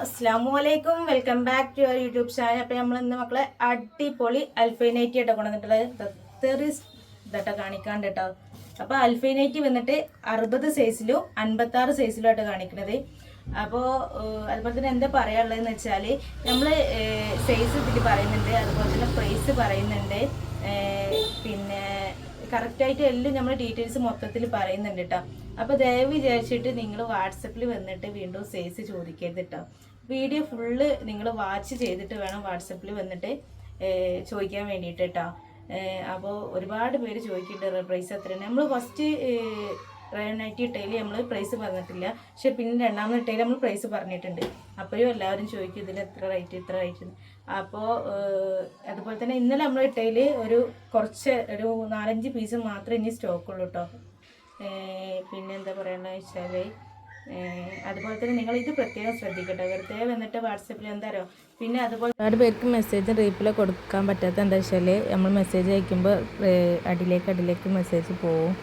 അസ്സലാമുഅലൈക്കും, welcome back to your YouTube channel. അപ്പോൾ നമ്മൾ ഇന്ന് മക്കളെ അടിപൊളി അൽഫൈനൈറ്റി ആയിട്ട് കൊണ്ടുവന്നിട്ടുള്ളത് ഇതാട്ടോ കാണിക്കാണ്ട് കേട്ടോ. അപ്പോൾ അൽഫൈനൈറ്റി വന്നിട്ട് 60 സൈസിലും 56 സൈസിലും ആയിട്ട് കാണിക്കുന്നത്. അപ്പോൾ അതുപോലെ തന്നെ എന്താ പറയാനുള്ളതെന്ന് വെച്ചാൽ നമ്മൾ സൈസ് ഇതിൽ പറയുന്നുണ്ട്, അതുപോലെ തന്നെ പ്രൈസ് പറയുന്നുണ്ട്, പിന്നെ കറക്റ്റായിട്ട് എല്ലാം നമ്മൾ ഡീറ്റെയിൽസ് മൊത്തത്തിൽ പറയുന്നുണ്ട് കേട്ടോ. അപ്പോൾ ദയവ് വിചാരിച്ചിട്ട് നിങ്ങൾ വാട്സപ്പിൽ വന്നിട്ട് വീണ്ടും സൈസ് ചോദിക്കരുത് കേട്ടോ. വീഡിയോ ഫുള്ള് നിങ്ങൾ വാച്ച് ചെയ്തിട്ട് വേണം വാട്സപ്പിൽ വന്നിട്ട് ചോദിക്കാൻ വേണ്ടിയിട്ട് കേട്ടോ. അപ്പോൾ ഒരുപാട് പേര് ചോദിക്കുന്നുണ്ട് പ്രൈസ് എത്രയാണ്. നമ്മൾ ഫസ്റ്റ് നൈറ്റി ഇട്ടയിൽ നമ്മൾ പ്രൈസ് പറഞ്ഞിട്ടില്ല, പക്ഷെ പിന്നെ രണ്ടാമത് ഇട്ടയിൽ നമ്മൾ പ്രൈസ് പറഞ്ഞിട്ടുണ്ട്. അപ്പോഴും എല്ലാവരും ചോദിക്കും ഇതിന് എത്ര റേറ്റ്. അപ്പോൾ അതുപോലെ തന്നെ ഇന്നലെ നമ്മൾ ഇട്ടയിൽ ഒരു 4-5 പീസ് മാത്രമേ ഇനി സ്റ്റോക്കുള്ളൂ കേട്ടോ. പിന്നെ എന്താ പറയണമെന്ന് വെച്ചാൽ അതുപോലെ തന്നെ നിങ്ങൾ ഇത് പ്രത്യേകം ശ്രദ്ധിക്കട്ടെ. വെറുതെ വന്നിട്ട് വാട്സപ്പിൽ എന്തായാലും പിന്നെ അതുപോലെ ഒരുപാട് പേർക്ക് മെസ്സേജ് റീപ്ലൈ കൊടുക്കാൻ പറ്റാത്ത എന്താ വെച്ചാൽ നമ്മൾ മെസ്സേജ് അയക്കുമ്പോൾ അടിയിലേക്ക് മെസ്സേജ് പോവും.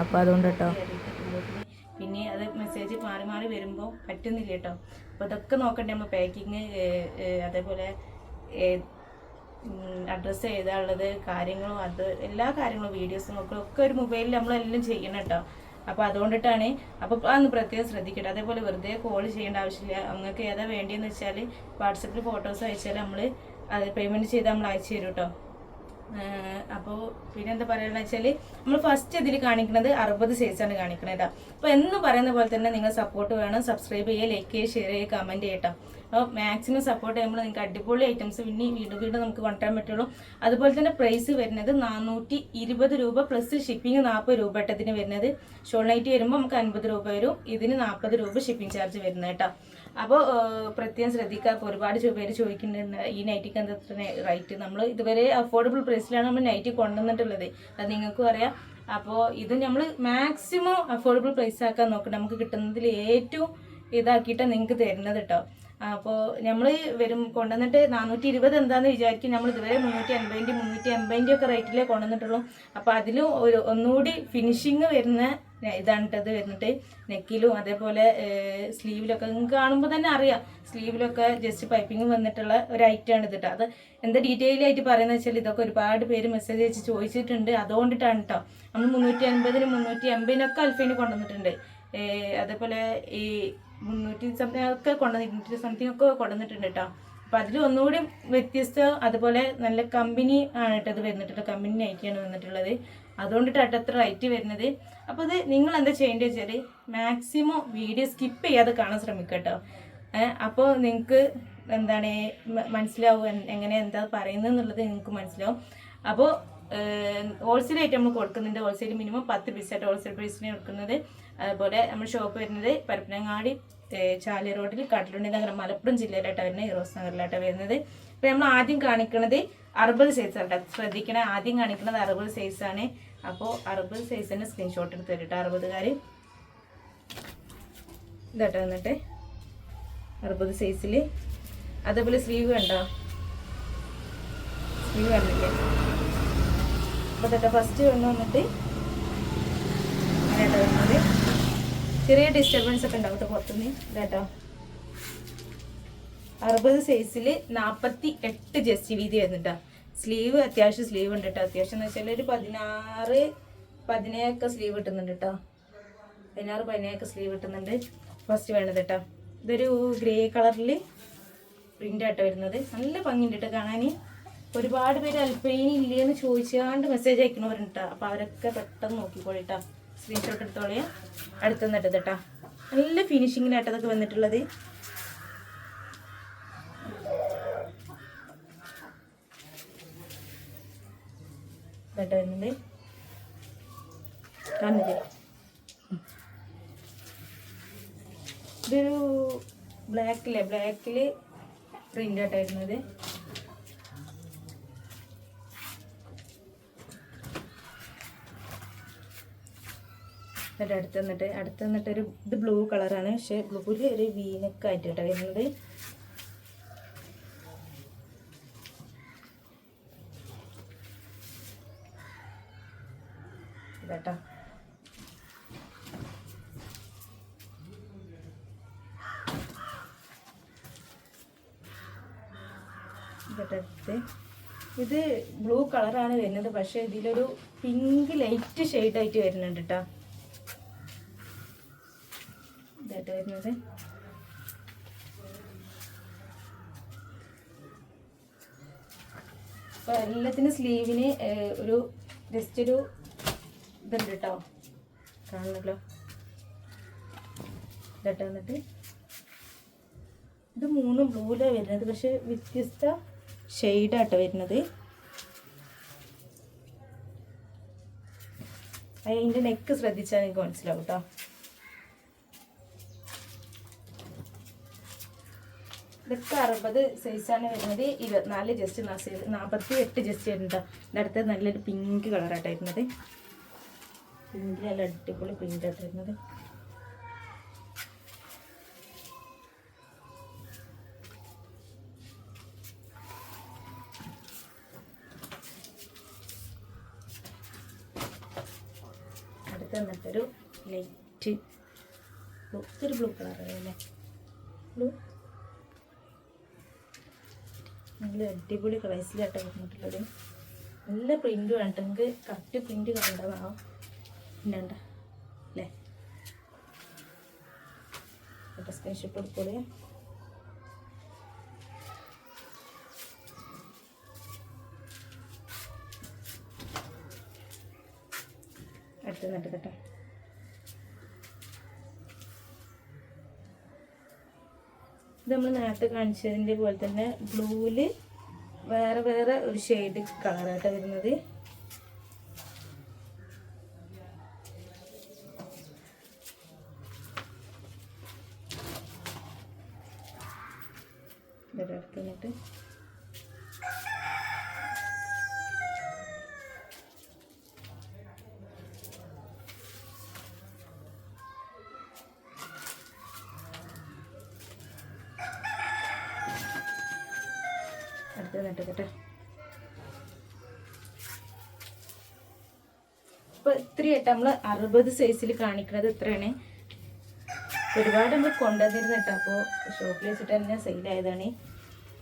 അപ്പോൾ അതുകൊണ്ട് കേട്ടോ, പിന്നെ അത് മെസ്സേജ് മാറി വരുമ്പോൾ പറ്റുന്നില്ല കേട്ടോ. അപ്പോൾ അതൊക്കെ നോക്കണ്ടേ നമ്മൾ പാക്കിങ്, അതേപോലെ അഡ്രസ്സ് എഴുതാനുള്ളത് കാര്യങ്ങളും എല്ലാ കാര്യങ്ങളും വീഡിയോസും ഒക്കെ ഒരു മൊബൈലിൽ നമ്മളെല്ലാം ചെയ്യണം കേട്ടോ. അപ്പോൾ അതുകൊണ്ടിട്ടാണ്. അപ്പോൾ അതൊന്ന് പ്രത്യേകം ശ്രദ്ധിക്കട്ടെ. അതേപോലെ വെറുതെ കോൾ ചെയ്യേണ്ട ആവശ്യമില്ല. നിങ്ങൾക്ക് ഏതാ വേണ്ടിയെന്ന് വെച്ചാൽ വാട്സപ്പിൽ ഫോട്ടോസ് അയച്ചാൽ നമ്മൾ അത് പേയ്മെൻറ്റ് ചെയ്താൽ നമ്മൾ അയച്ചു തരും കേട്ടോ. അപ്പോൾ പിന്നെ എന്താ പറയുക വെച്ചാൽ നമ്മൾ ഫസ്റ്റ് ഇതിൽ കാണിക്കുന്നത് 60 സൈസാണ് കാണിക്കുന്നത് കേട്ടോ. അപ്പോൾ എന്ന് പറയുന്ന പോലെ തന്നെ നിങ്ങൾ സപ്പോർട്ട് വേണം. സബ്സ്ക്രൈബ് ചെയ്യുക, ലൈക്ക് ചെയ്യുക, ഷെയർ ചെയ്യുക, കമൻറ്റ് ചെയ്യട്ടോ. അപ്പോൾ മാക്സിമം സപ്പോർട്ട് ചെയ്യുമ്പോൾ നിങ്ങൾക്ക് അടിപൊളി ഐറ്റംസ് പിന്നെ വീണ്ടും നമുക്ക് കൊണ്ടുവരാൻ പറ്റുള്ളൂ. അതുപോലെ തന്നെ പ്രൈസ് വരുന്നത് 420 രൂപ പ്ലസ് ഷിപ്പിംഗ് 40 രൂപ ഇതിന് വരുന്നത്. ഷോൾ നൈറ്റ് വരുമ്പോൾ നമുക്ക് 50 രൂപ വരും, ഇതിന് 40 രൂപ ഷിപ്പിംഗ് ചാർജ് വരുന്നത് കേട്ടോ. അപ്പോൾ പ്രത്യേകം ശ്രദ്ധിക്കുക. അപ്പോൾ ഒരുപാട് പേര് ചോദിക്കുന്നുണ്ട് ഈ നൈറ്റിക്ക് എന്താ റേറ്റ്. നമ്മൾ ഇതുവരെ അഫോർഡബിൾ പ്രൈസിലാണ് നമ്മൾ നൈറ്റി കൊണ്ടുവന്നിട്ടുള്ളത്, അത് നിങ്ങൾക്കും അറിയാം. അപ്പോൾ ഇത് നമ്മൾ മാക്സിമം അഫോർഡബിൾ പ്രൈസ് ആക്കാൻ നോക്കണം. നമുക്ക് കിട്ടുന്നതിൽ ഏറ്റവും ഇതാക്കിയിട്ടാണ് നിങ്ങൾക്ക് തരുന്നത് കേട്ടോ. അപ്പോൾ നമ്മൾ കൊണ്ടുവന്നിട്ട് 420 എന്താണെന്ന് വിചാരിക്കും. നമ്മൾ ഇതുവരെ 350 ഒക്കെ റേറ്റിലേ കൊണ്ടുവന്നിട്ടുള്ളൂ. അപ്പോൾ അതിലും ഒന്നുകൂടി ഫിനിഷിങ് വരുന്ന ഇതാണിട്ടത് വരുന്നിട്ട് നെക്കിലും അതേപോലെ സ്ലീവിലൊക്കെ നിങ്ങൾക്ക് കാണുമ്പോൾ തന്നെ അറിയാം. സ്ലീവിലൊക്കെ ജസ്റ്റ് പൈപ്പിങ് വന്നിട്ടുള്ള ഒരു ഐറ്റമാണ് ഇത് കേട്ടോ. അത് എന്താ ഡീറ്റെയിൽ ആയിട്ട് പറയുന്നത് വെച്ചാൽ ഇതൊക്കെ ഒരുപാട് പേര് മെസ്സേജ് അയച്ച് ചോദിച്ചിട്ടുണ്ട്, അതുകൊണ്ടിട്ടാണ് കേട്ടോ. നമ്മൾ 350-നും 380-നൊക്കെ അൽഫൈന് കൊണ്ടുവന്നിട്ടുണ്ട്. അതേപോലെ ഈ 300 സംതിങ് ഒക്കെ 200 സംതിങ് ഒക്കെ കൊണ്ടുവന്നിട്ടുണ്ട് കേട്ടോ. അപ്പോൾ അതിൽ ഒന്നുകൂടി വ്യത്യസ്തം, അതുപോലെ നല്ല കമ്പനി ആണ് കേട്ടോ ഇത് വരുന്നിട്ടുള്ളത്. കമ്പനി നൈറ്റിയാണ് വന്നിട്ടുള്ളത്, അതുകൊണ്ടിട്ടാണ് അത്ര റേറ്റ് വരുന്നത്. അപ്പോൾ ഇത് നിങ്ങൾ എന്താ ചെയ്യേണ്ടത് വെച്ചാൽ മാക്സിമം വീഡിയോ സ്കിപ്പ് ചെയ്യാതെ കാണാൻ ശ്രമിക്കുക കേട്ടോ. അപ്പോൾ നിങ്ങൾക്ക് എന്താണ് മനസ്സിലാവും എന്താ പറയുന്നത് എന്നുള്ളത് നിങ്ങൾക്ക് മനസ്സിലാവും. അപ്പോൾ ഹോൾസെയിലായിട്ട് നമ്മൾ കൊടുക്കുന്നുണ്ട്. ഹോൾസെയിൽ മിനിമം 10 പീസായിട്ട് ഹോൾസെയിൽ പ്രൈസിന് കൊടുക്കുന്നത്. അതുപോലെ നമ്മൾ ഷോപ്പ് വരുന്നത് പരപ്പനങ്ങാടി ചാലി റോഡിൽ കടലുണ്ടി നഗരം, മലപ്പുറം ജില്ലയിലായിട്ടാണ് വരുന്നത്, ഇറോസ് നഗറിലായിട്ടാണ് വരുന്നത്. ഇപ്പോൾ നമ്മൾ ആദ്യം കാണിക്കുന്നത് 60 സൈസാണ്. ശ്രദ്ധിക്കണേ, ആദ്യം കാണിക്കുന്നത് 60 സൈസാണ്. അപ്പോൾ 60 സൈസിൻ്റെ സ്ക്രീൻഷോട്ട് എടുത്ത് തരും കേട്ടോ 60കാർ. ഇതാട്ടോ വന്നിട്ട് 60 സൈസിൽ. അതേപോലെ സ്ലീവ് കണ്ടോ, സ്ലീവ് കണ്ടില്ലേ. അപ്പോൾ ഇതൊക്കെ ഫസ്റ്റ് വന്നിട്ട് അങ്ങനെയാട്ടോ വരുന്നത്. ചെറിയ ഡിസ്റ്റർബൻസ് ഒക്കെ ഉണ്ടാവും കേട്ടോ പുറത്തുനിന്ന്. ഇതാട്ടോ 60 സൈസിൽ 48 ജസ്റ്റ് വീതി വരുന്നുണ്ടോ. സ്ലീവ് അത്യാവശ്യം സ്ലീവ് ഉണ്ട് കേട്ടോ. അത്യാവശ്യം എന്ന് വെച്ചാൽ ഒരു 16-17 ഒക്കെ സ്ലീവ് കിട്ടുന്നുണ്ട് കേട്ടോ. 16-17 ഒക്കെ സ്ലീവ് കിട്ടുന്നുണ്ട്. ഫസ്റ്റ് വേണ്ടത് കേട്ടോ. ഇതൊരു ഗ്രേ കളറിൽ പ്രിൻ്റ് ആട്ടോ വരുന്നത്. നല്ല ഭംഗിയുണ്ട് കേട്ടോ കാണാൻ. ഒരുപാട് പേര് അൽഫൈനി ഇല്ലേന്ന് ചോദിച്ചാണ്ട് മെസ്സേജ് അയക്കണവരുണ്ട് കേട്ടോ. അപ്പോൾ അവരൊക്കെ പെട്ടെന്ന് നോക്കിക്കോളിട്ടോ, സ്ക്രീൻഷോട്ട് എടുത്തോളേ. അടുത്തുനിന്നിട്ടത് കേട്ടോ. നല്ല ഫിനിഷിങ്ങിനായിട്ടതൊക്കെ വന്നിട്ടുള്ളത്. വരുന്നുണ്ട് കാണുന്നില്ലേ. ഇതൊരു ബ്ലാക്കിൽ പ്രിൻ്റ് ആയിട്ടായിരുന്നത്. എന്നിട്ട് അടുത്ത് നിന്നിട്ടൊരു ഇത് ബ്ലൂ കളറാണ്, പക്ഷേ ബ്ലൂവിൽ ഒരു വീനൊക്കെ ആയിട്ടാണ് വരുന്നത്. ഇതാട്ടോ ഇതെടുത്ത് ഇത് ബ്ലൂ കളറാണ് വരുന്നത്, പക്ഷേ ഇതിലൊരു പിങ്ക് ലൈറ്റ് ഷെയ്ഡായിട്ട് വരുന്നുണ്ട് കേട്ടോ. ഇതായിട്ട് വരുന്നത് അപ്പോൾ എല്ലാത്തിനും സ്ലീവിന് ഒരു ജസ്റ്റ് ഒരു ഇതുണ്ട് കേട്ടോ, കാണണല്ലോ. ഇതായിട്ട് വന്നിട്ട് ഇത് 3 ബ്ലൂയിലാണ് വരുന്നത്, പക്ഷെ വ്യത്യസ്ത ഷെയ്ഡാട്ടോ വരുന്നത്. അതിൻ്റെ നെക്ക് ശ്രദ്ധിച്ചാൽ എനിക്ക് മനസ്സിലാവും കേട്ടോ. ഇതൊക്കെ 60 സൈസാണ് വരുന്നത്. 24 ജസ്റ്റ് 48 ജസ്റ്റ് വരുന്നുണ്ടോ. ഇതടുത്ത് നല്ലൊരു പിങ്ക് കളറായിട്ടാണ് വരുന്നത്. പിങ്ക് നല്ല അടിപൊളി പ്രിൻ്റായിട്ട് വരുന്നത്. എന്നിട്ടൊരു ലൈറ്റ് ഒത്തിരി ബ്ലൂ കളറല്ലേ, ബ്ലൂ നല്ല അടിപൊളി കളേഴ്സിലായിട്ട് വന്നിട്ടുള്ളത്. നല്ല പ്രിൻ്റ് വേണ്ട, നമുക്ക് കറക്റ്റ് പ്രിൻ്റ് കണ്ടതാവും പിന്നെണ്ട അല്ലേ. അപ്പോൾ സ്ക്രീൻഷോട്ട് എടുത്തോളൂ. അടുത്ത് നട്ട് കേട്ടോ. ഇത് നമ്മൾ നേരത്തെ കാണിച്ചതിൻ്റെ പോലെ തന്നെ ബ്ലൂവിൽ വേറെ വേറെ ഒരു ഷെയ്ഡ് കളറായിട്ടാണ് വരുന്നത്. അടുത്ത് നിന്നിട്ട് കേട്ടോ. ഇപ്പൊ ഇത്രയായിട്ട് നമ്മൾ 60 സൈസിൽ കാണിക്കുന്നത് ഇത്രയാണ്. ഒരുപാട് നമ്മൾ കൊണ്ടുവന്നിരുന്നു കേട്ടോ. അപ്പോൾ ഷോപ്പിൽ വെച്ചിട്ട് തന്നെ സെയിലായതാണ്,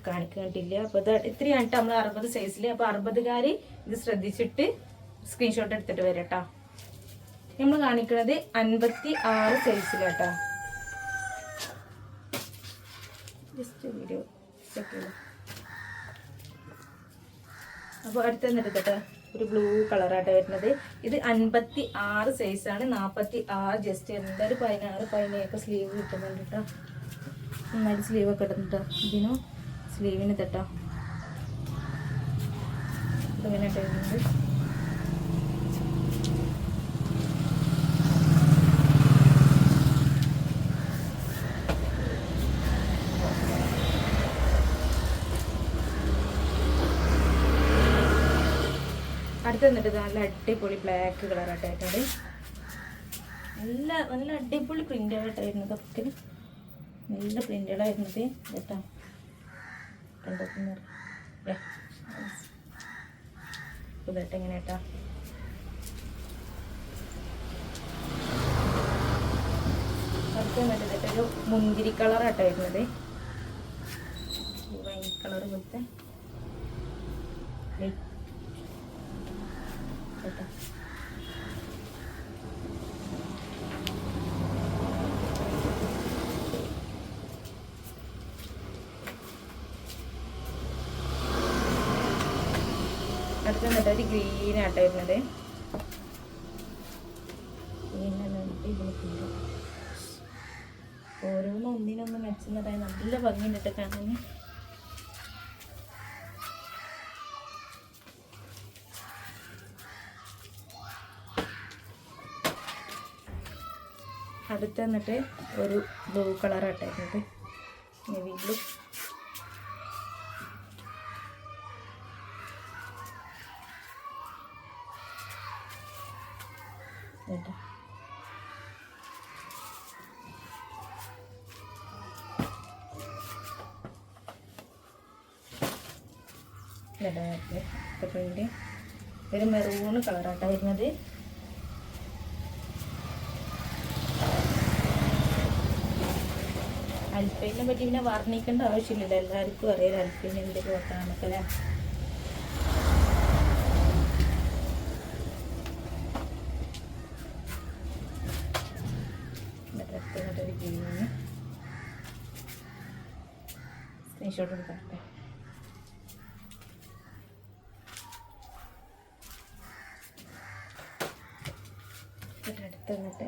കാണിക്കില്ല. അപ്പോൾ ഇത് ഇത്രയാണ് കേട്ടോ നമ്മൾ 60 സൈസിൽ. അപ്പോൾ 60കാർ ഇത് ശ്രദ്ധിച്ചിട്ട് സ്ക്രീൻഷോട്ട് എടുത്തിട്ട് വരാം കേട്ടോ. നമ്മൾ കാണിക്കുന്നത് 56 സൈസിലാട്ടോ. Just video set. അപ്പോൾ അടുത്ത് തന്നിട്ട് കേട്ടോ ഒരു ബ്ലൂ കളറായിട്ട് വരുന്നത്. ഇത് 56 സൈസാണ്. 46 ജസ്റ്റ് വരുന്നുണ്ട്. ഒരു 16, 17 സ്ലീവ് കിട്ടുന്നുണ്ട് കേട്ടോ. നന്നായിട്ട് സ്ലീവൊക്കെ ഇടുന്നുണ്ടോ. ഇതിനും സ്ലീവിന് തട്ടോ ഇങ്ങനെ വരുന്നുണ്ട്. അടുത്ത് വന്നിട്ട് നല്ല അടിപൊളി ബ്ലാക്ക് കളറായിട്ടായിട്ടുണ്ട്. നല്ല നല്ല അടിപൊളി പ്രിൻ്റായിട്ടായിരുന്നു. ഇതൊക്കെ നല്ല പ്രിൻ്റുകളായിരുന്നത് കേട്ടോ. ഇതട്ടെ എങ്ങനെ കേട്ടോ. അടുത്ത് വന്നിട്ട് ഇതൊക്കെ ഒരു മുന്തിരി കളറായിട്ടാണ് വരുന്നത്. വൈൻ കളർ പോലത്തെ കേട്ടോ. അടുത്ത് വന്നിട്ട് ഒരു ഗ്രീൻ ആട്ടോ വരുന്നത്. ഓരോന്നും ഒന്നിനൊന്നും മെച്ചുന്നതായി നല്ല ഭംഗിയുണ്ട് കാണാൻ. അടുത്ത് വന്നിട്ട് ഒരു ബ്ലൂ കളറായിട്ടായിരുന്നത്, നേവി ബ്ലൂ. കേട്ടോ പ്രിന്റ് ഒരു മെറൂൺ കളറായിട്ടാണ് വരുന്നത്. അൽഫൈനെ പറ്റി പിന്നെ വർണ്ണിക്കേണ്ട ആവശ്യമില്ല, എല്ലാവർക്കും അറിയാം അൽഫൈൻ എന്ത് ക്ലോത്താണെന്നൊക്കെ അല്ലേ. സ്ക്രീൻഷോട്ട് എടുക്കാട്ടെ. അടുത്ത് വന്നിട്ട്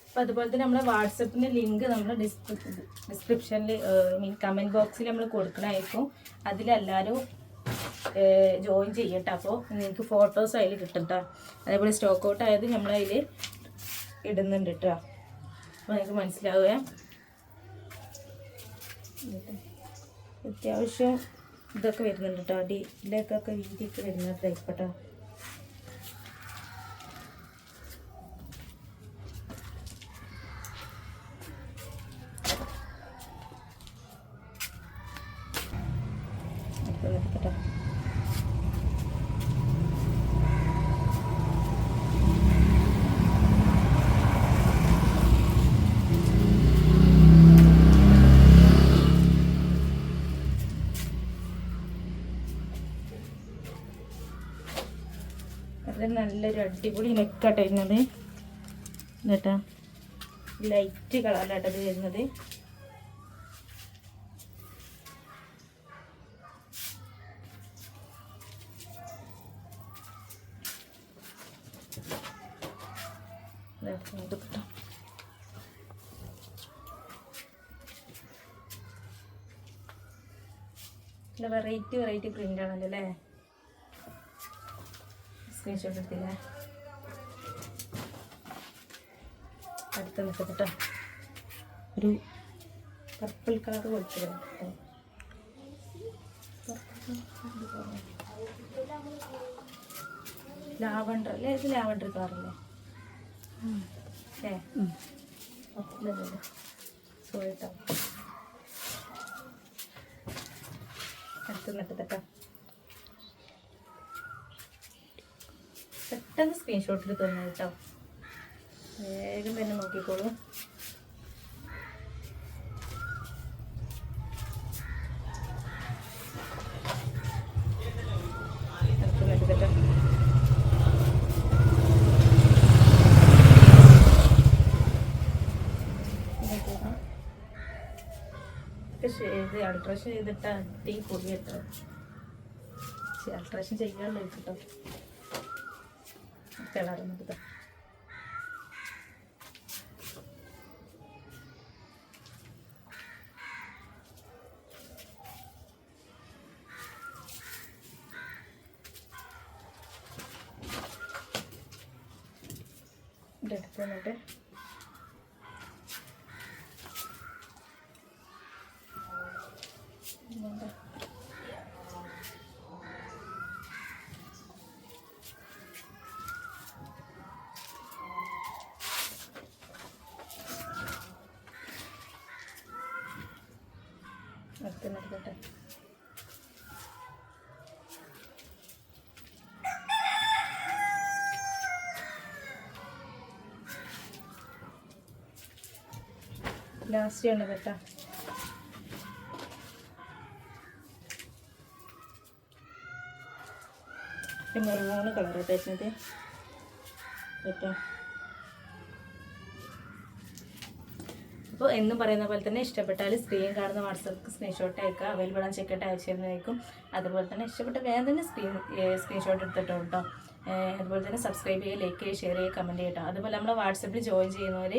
അപ്പം അതുപോലെ തന്നെ നമ്മുടെ വാട്സപ്പിൻ്റെ ലിങ്ക് നമ്മൾ ഡിസ്ക്രിപ്ഷനിൽ കമൻറ്റ് ബോക്സിൽ നമ്മൾ കൊടുക്കണമായിരിക്കും. അതിലെല്ലാവരും ജോയിൻ ചെയ്യട്ടെ. അപ്പോൾ നിങ്ങൾക്ക് ഫോട്ടോസ് അതിൽ കിട്ടും കേട്ടോ. അതേപോലെ സ്റ്റോക്ക് ഔട്ട് ആയത് നമ്മളതിൽ ഇടുന്നുണ്ട് കേട്ടോ. അപ്പോൾ നിങ്ങൾക്ക് മനസ്സിലാവുക. അത്യാവശ്യം ഇതൊക്കെ വരുന്നുണ്ട് കേട്ടോ, അടിയിലേക്കൊക്കെ വീതിയൊക്കെ വരുന്ന ടൈപ്പ് കേട്ടോ. കേട്ടോ അത് നല്ലൊരു അടിപൊളി നെക്കാട്ടോ വരുന്നത് കേട്ടോ. ലൈറ്റ് കളറിലാട്ടോ ഇത് വരുന്നത്. വെറൈറ്റി പ്രിന്റ് ആണല്ലോ അല്ലേ. സ്ക്രീൻഷോട്ട് എടുത്തില്ലേ. അടുത്ത് നിൽക്കട്ടോ ഒരു പർപ്പിൾ കളർ കൊടുത്തു. ലാവണ്ടർ അല്ലേ, ഇത് ലാവണ്ടർ കളറല്ലേ സോട്ടോ. അടുത്ത് നിൽക്കട്ടോ. പെട്ടെന്ന് സ്ക്രീൻഷോട്ടിൽ തോന്നുന്നു കേട്ടോ, വേഗം തന്നെ നോക്കിക്കോളൂ. ഇത് അൾട്രേഷൻ ചെയ്തിട്ട് അടി പൊടി കേട്ടോ. അൾട്രേഷൻ ചെയ്യാനുള്ള കേട്ടോ കളറുന്നത്. എടുത്ത് വന്നിട്ട് നിർത്തട്ടെ. ലാസ്റ്റ് ആണ് കേട്ടോ. മെറൂൺ കളർ തരുന്നത് കേട്ടോ. അപ്പോൾ എന്നും പറയുന്ന പോലെ തന്നെ ഇഷ്ടപ്പെട്ടാൽ സ്ക്രീൻ കാണുന്ന വാട്സപ്പ് സ്ക്രീൻഷോട്ട് അയക്കുക. അവൈലബിൾ ആണ്, ചെക്കിട്ട് അയച്ചു തരുന്നതായിരിക്കും. അതുപോലെ തന്നെ ഇഷ്ടപ്പെട്ട വേഗം തന്നെ സ്ക്രീൻഷോട്ട് എടുത്തിട്ടോ കേട്ടോ. അതുപോലെ തന്നെ സബ്സ്ക്രൈബ് ചെയ്യുക, ലൈക്ക് ചെയ്യുക, ഷെയർ ചെയ്യുക, കമൻറ്റ് ചെയ്യട്ടോ. അതുപോലെ നമ്മൾ വാട്സപ്പിൽ ജോയിൻ ചെയ്യുന്നവർ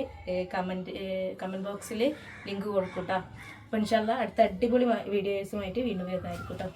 കമൻറ്റ് ബോക്സിൽ ലിങ്ക് കൊടുക്കും കേട്ടോ. അപ്പോൾ ഇൻഷാ അല്ലാഹ് അടുത്ത അടിപൊളി വീഡിയോസുമായിട്ട് വീണ്ടും വരുന്നതായിരിക്കും കേട്ടോ.